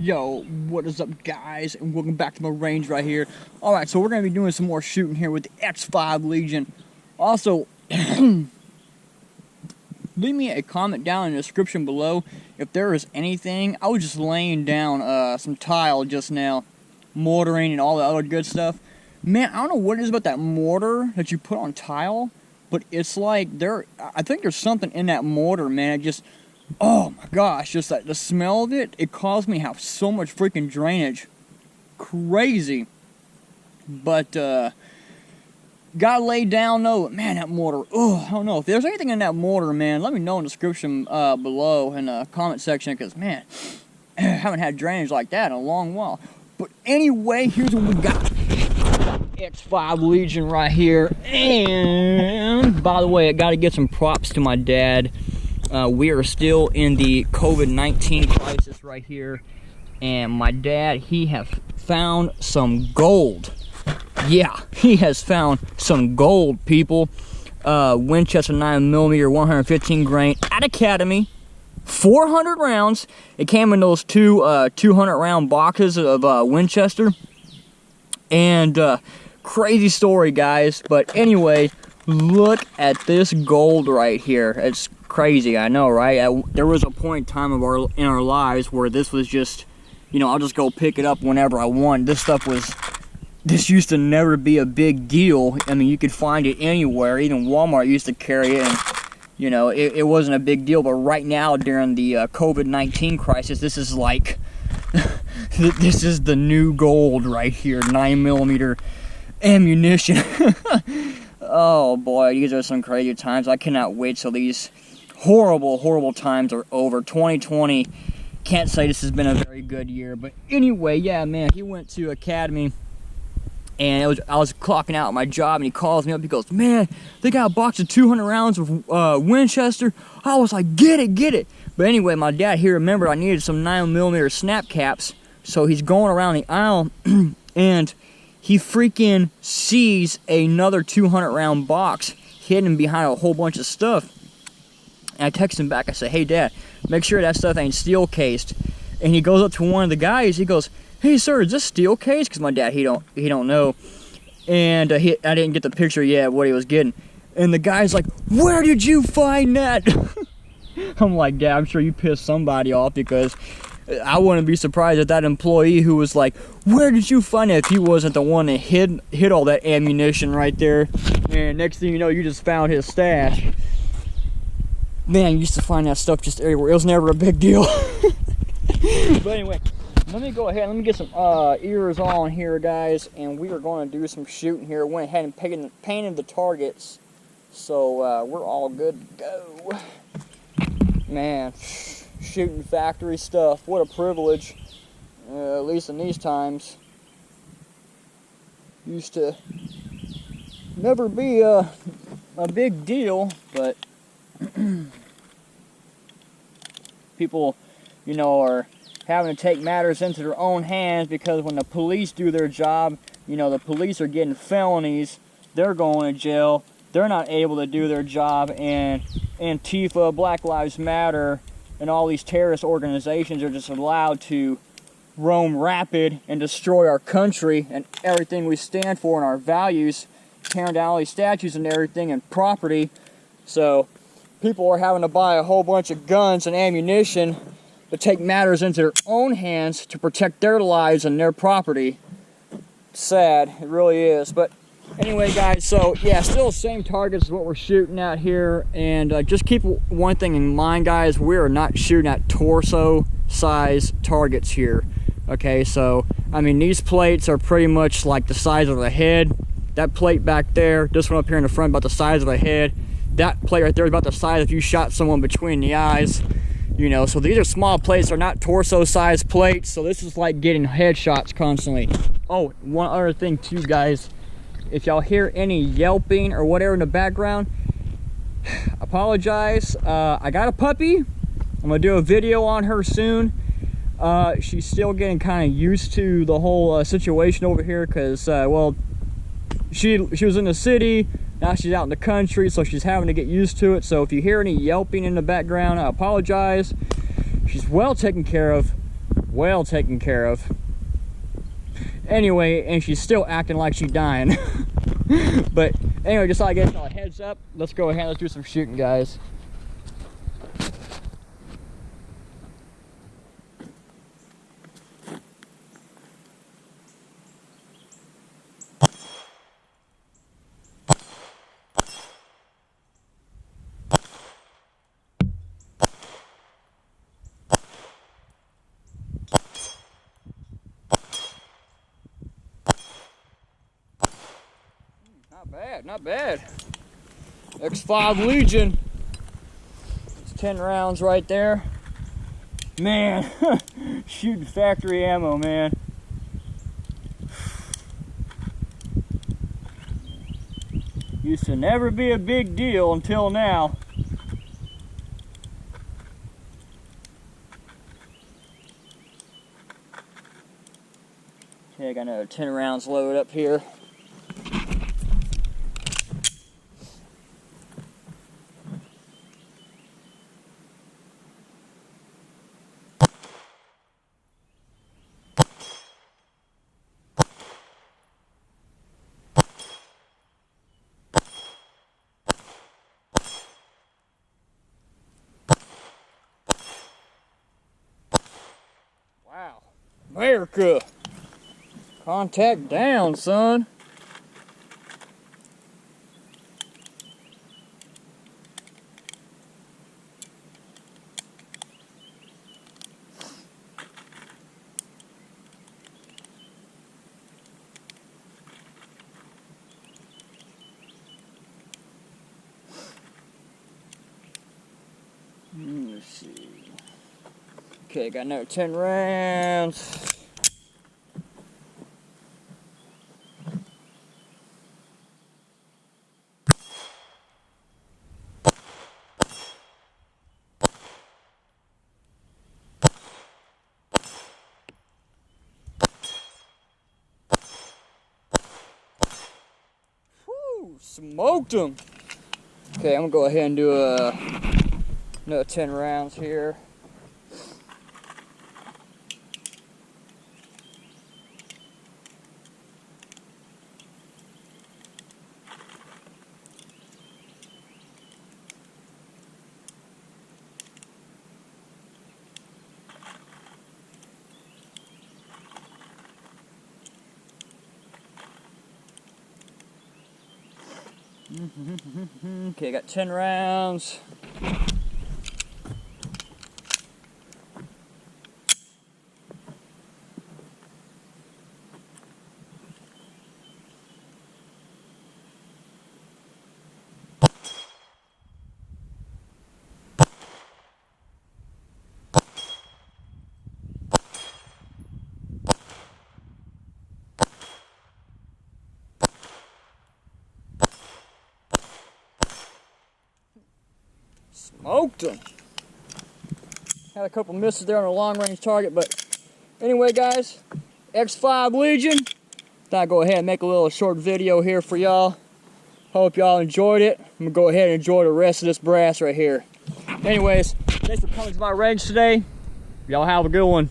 Yo, what is up, guys, and welcome back to my range right here. Alright, so we're going to be doing some more shooting here with the X5 Legion. Also, leave me a comment down in the description below if there is anything. I was just laying down some tile just now, mortaring and all the other good stuff. Man, I don't know what it is about that mortar that you put on tile, but it's like I think there's something in that mortar, man. It just, oh my gosh, just like the smell of it, it caused me to have so much freaking drainage. Crazy. But, gotta lay down though. Man, that mortar, oh, I don't know. If there's anything in that mortar, man, let me know in the description below in the comment section, because, man, I haven't had drainage like that in a long while. But anyway, here's what we got. X5 Legion right here. And, by the way, I gotta give some props to my dad. We are still in the COVID-19 crisis right here, and my dad, he has found some gold. Yeah, he has found some gold, people. Winchester 9mm, 115 grain at Academy, 400 rounds. It came in those two 200 round boxes of Winchester, and crazy story, guys. But anyway, look at this gold right here. It's crazy, I know, right? There was a point in time in our lives where this was just, you know, I'll just go pick it up whenever I want. This used to never be a big deal. I mean, you could find it anywhere. Even Walmart used to carry it, and, you know, it wasn't a big deal. But right now, during the COVID-19 crisis, this is like, this is the new gold right here, 9mm ammunition. Oh boy, these are some crazy times. I cannot wait till these horrible times are over. 2020, can't say this has been a very good year. But anyway, yeah, man, he went to Academy, and I was clocking out my job, and he calls me up. He goes, man, they got a box of 200 rounds of Winchester. I was like, get it. But anyway, my dad here remembered I needed some 9mm snap caps, so he's going around the aisle, and he freaking sees another 200 round box hidden behind a whole bunch of stuff. And I text him back. I say, hey, Dad, make sure that stuff ain't steel cased. And he goes up to one of the guys. He goes, hey, sir, is this steel cased? Because my dad, he don't know. And I didn't get the picture yet of what he was getting. And the guy's like, where did you find that? I'm like, Dad, I'm sure you pissed somebody off, because I wouldn't be surprised if that employee who was like, where did you find it, if he wasn't the one that hid all that ammunition right there. And next thing you know, you just found his stash. Man, you used to find that stuff just everywhere. It was never a big deal. But anyway, let me go ahead. Let me get some ears on here, guys. And we are going to do some shooting here. Went ahead and painted the targets. So we're all good to go. Man, shooting factory stuff. What a privilege. At least in these times. Used to never be a big deal, but people, you know, are having to take matters into their own hands, because when the police do their job, you know, the police are getting felonies, they're going to jail, they're not able to do their job, and Antifa, Black Lives Matter, and all these terrorist organizations are just allowed to roam rapid and destroy our country and everything we stand for and our values, tearing down all these statues and everything and property. So people are having to buy a whole bunch of guns and ammunition to take matters into their own hands to protect their lives and their property. Sad, it really is. But anyway, guys, so yeah, still the same targets as what we're shooting at here. And just keep one thing in mind, guys, we are not shooting at torso size targets here. Okay, so I mean, these plates are pretty much like the size of the head. That plate back there, this one up here in the front, about the size of the head. That plate right there is about the size if you shot someone between the eyes. You know, so these are small plates, they're not torso size plates, so this is like getting headshots constantly. Oh, one other thing too, guys. If y'all hear any yelping or whatever in the background, apologize. I got a puppy. I'm gonna do a video on her soon. She's still getting kind of used to the whole situation over here, because well, she was in the city, now she's out in the country, so she's having to get used to it. So if you hear any yelping in the background, I apologize. She's well taken care of. well taken care of. Anyway, and she's still acting like she's dying. But anyway, just thought I'd get a heads up. Let's go ahead, let's do some shooting, guys. Not bad, not bad. X5 Legion. It's 10 rounds right there. Man, shooting factory ammo, man. Used to never be a big deal until now. Okay, I got another 10 rounds loaded up here. Wow, America! Contact down, son. Let's see. Okay, got another 10 rounds. Whew, smoked them. Okay, I'm gonna go ahead and do another 10 rounds here. Okay, got 10 rounds. Smoked them. Had a couple misses there on a long range target, but anyway, guys, X5 Legion. Thought I'd go ahead and make a little short video here for y'all. Hope y'all enjoyed it. I'm gonna go ahead and enjoy the rest of this brass right here. Anyways, thanks for coming to my range today. Y'all have a good one.